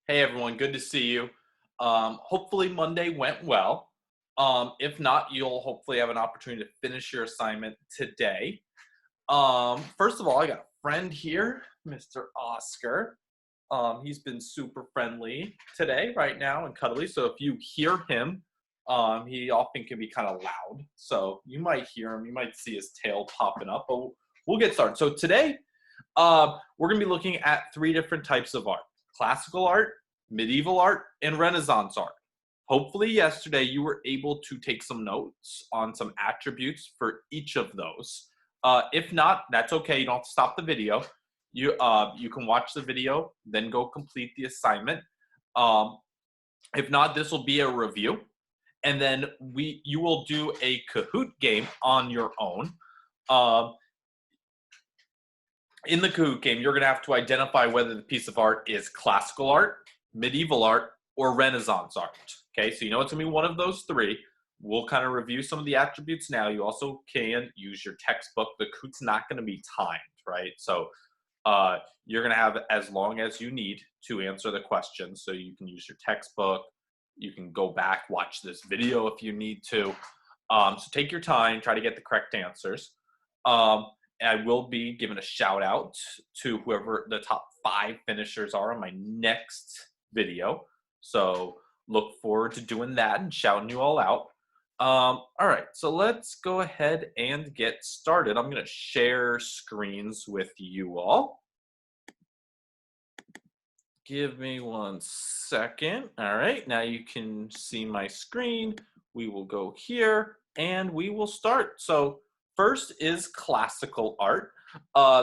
Hey everyone, good to see you. Hopefully Monday went well. If not, you'll hopefully have an opportunity to finish your assignment today. First of all, I got a friend here, Mr. Oscar. He's been super friendly today, right now, and cuddly. So if you hear him, he often can be kind of loud. So you might hear him, you might see his tail popping up, but we'll get started. So today, we're going to be looking at three different types of art: classical art, medieval art, and Renaissance art. Hopefully, yesterday you were able to take some notes on some attributes for each of those. If not, that's okay. You don't have to stop the video. You can watch the video, then go complete the assignment. Um, if not, this will be a review, and then you will do a Kahoot game on your own. Um, in the Kahoot game, you're going to have to identify whether the piece of art is classical art, medieval art, or Renaissance art. Okay, so you know it's going to be one of those three. We'll kind of review some of the attributes now. You also can use your textbook. The Kahoot's not going to be timed, right? So you're going to have as long as you need to answer the questions. So you can use your textbook. You can go back, watch this video if you need to. So take your time, try to get the correct answers. I will be giving a shout out to whoever the top 5 finishers are on my next video. So look forward to doing that and shouting you all out. All right, so let's go ahead and get started. I'm going to share screens with you all. Give me 1 second. All right, now you can see my screen. We will go here and we will start. So first is classical art.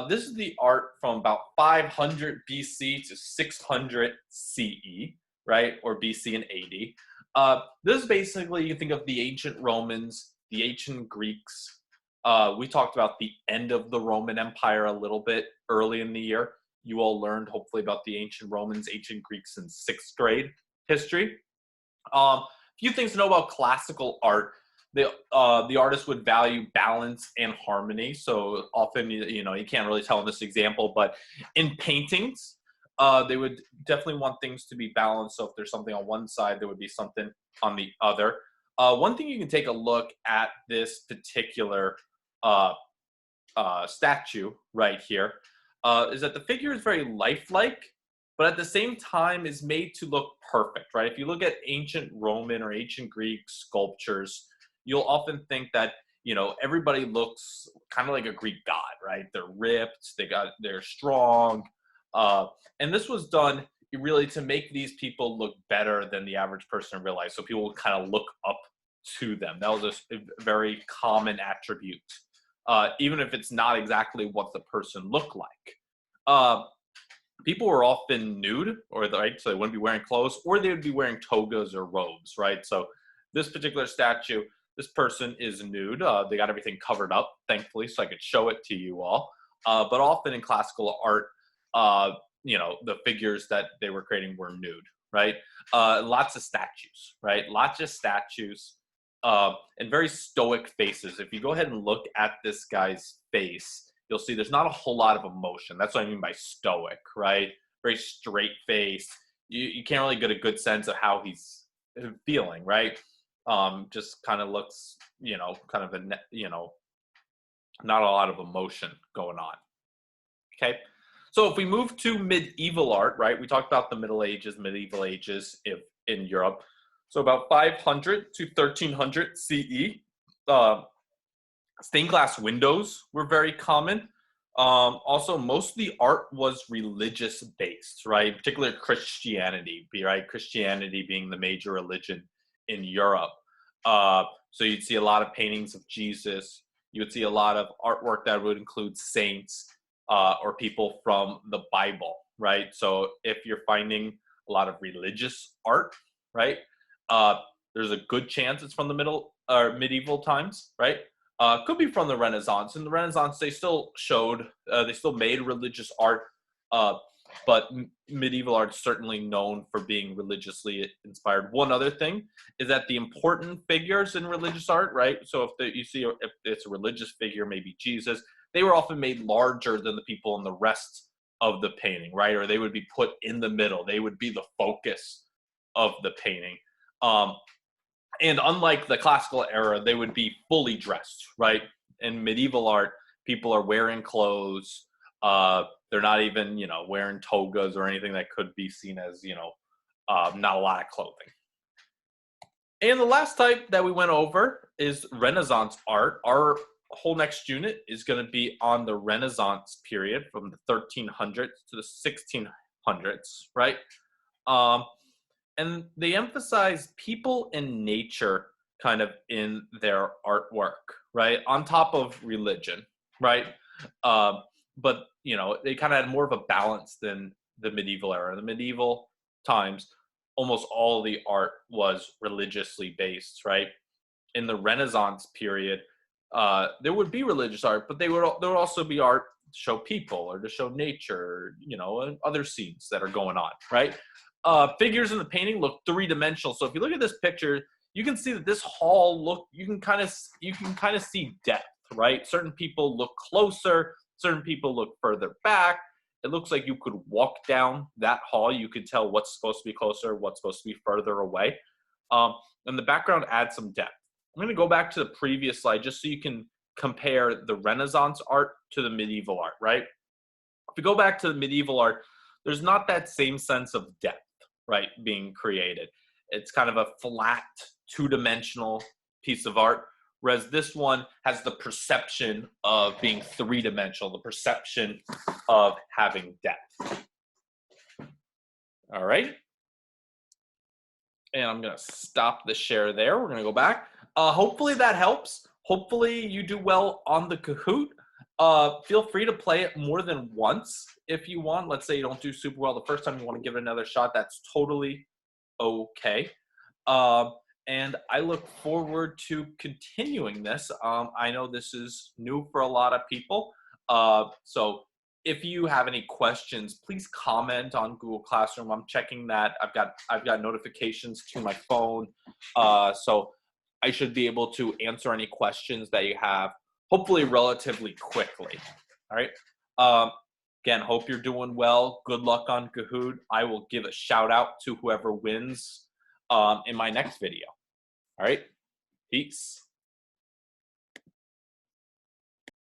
This is the art from about 500 BC to 600 CE, right? Or BC and AD. This is basically, you think of the ancient Romans, the ancient Greeks. We talked about the end of the Roman Empire a little bit early in the year. You all learned hopefully about the ancient Romans, ancient Greeks in 6th grade history. A few things to know about classical art. The artist would value balance and harmony. So often, you can't really tell in this example, but in paintings, they would definitely want things to be balanced. So if there's something on one side, there would be something on the other. One thing you can take a look at this particular statue right here is that the figure is very lifelike, but at the same time is made to look perfect, right? If you look at ancient Roman or ancient Greek sculptures, you'll often think that, everybody looks kind of like a Greek god, right? They're ripped, they're strong. And this was done really to make these people look better than the average person in real life. So people would kind of look up to them. That was a very common attribute, even if it's not exactly what the person looked like. People were often nude, right? So they wouldn't be wearing clothes, or they would be wearing togas or robes, right? So this particular statue, this person is nude. They got everything covered up, thankfully, so I could show it to you all. But often in classical art, the figures that they were creating were nude, right? Lots of statues, right? Lots of statues and very stoic faces. If you go ahead and look at this guy's face, you'll see there's not a whole lot of emotion. That's what I mean by stoic, right? Very straight face. You can't really get a good sense of how he's feeling, right? Just kind of looks, kind of not a lot of emotion going on. Okay. So if we move to medieval art, right? We talked about the Middle Ages, medieval ages in Europe. So about 500 to 1300 CE. Stained glass windows were very common. Also, most of the art was religious based, right? Particularly Christianity, right? Christianity being the major religion in Europe. So you'd see a lot of paintings of Jesus. You would see a lot of artwork that would include saints or people from the Bible, right? So if you're finding a lot of religious art, right, there's a good chance it's from the medieval times, right? Could be from the Renaissance. In the Renaissance, they still made religious art, but medieval art is certainly known for being religiously inspired. One other thing is that the important figures in religious art, right? So if it's a religious figure, maybe Jesus, they were often made larger than the people in the rest of the painting, right? Or they would be put in the middle. They would be the focus of the painting. Um, and unlike the classical era, they would be fully dressed, right? In medieval art, people are wearing clothes. They're not even, wearing togas or anything that could be seen as, not a lot of clothing. And the last type that we went over is Renaissance art. Our whole next unit is going to be on the Renaissance period from the 1300s to the 1600s, right? Um, and they emphasize people and nature kind of in their artwork, right? On top of religion, right? But they kind of had more of a balance than the medieval era. The medieval times, almost all the art was religiously based, right? In the Renaissance period, there would be religious art, but there would also be art to show people or to show nature, and other scenes that are going on, right? Figures in the painting look three-dimensional. So if you look at this picture, you can see that this hall you can kind of see depth, right? Certain people look closer, certain people look further back. It looks like you could walk down that hall. You could tell what's supposed to be closer, what's supposed to be further away. And the background adds some depth. I'm going to go back to the previous slide just so you can compare the Renaissance art to the medieval art, right? If we go back to the medieval art, there's not that same sense of depth, right, being created. It's kind of a flat, two-dimensional piece of art, whereas this one has the perception of being three-dimensional, the perception of having depth. All right. And I'm going to stop the share there. We're going to go back. Hopefully that helps. Hopefully you do well on the Kahoot. Feel free to play it more than once if you want. Let's say you don't do super well the first time, you want to give it another shot. That's totally okay. And I look forward to continuing this. I know this is new for a lot of people. So if you have any questions, please comment on Google Classroom. I'm checking that. I've got notifications to my phone. So I should be able to answer any questions that you have, hopefully relatively quickly. All right. Again, hope you're doing well. Good luck on Kahoot. I will give a shout out to whoever wins in my next video. All right. Peace.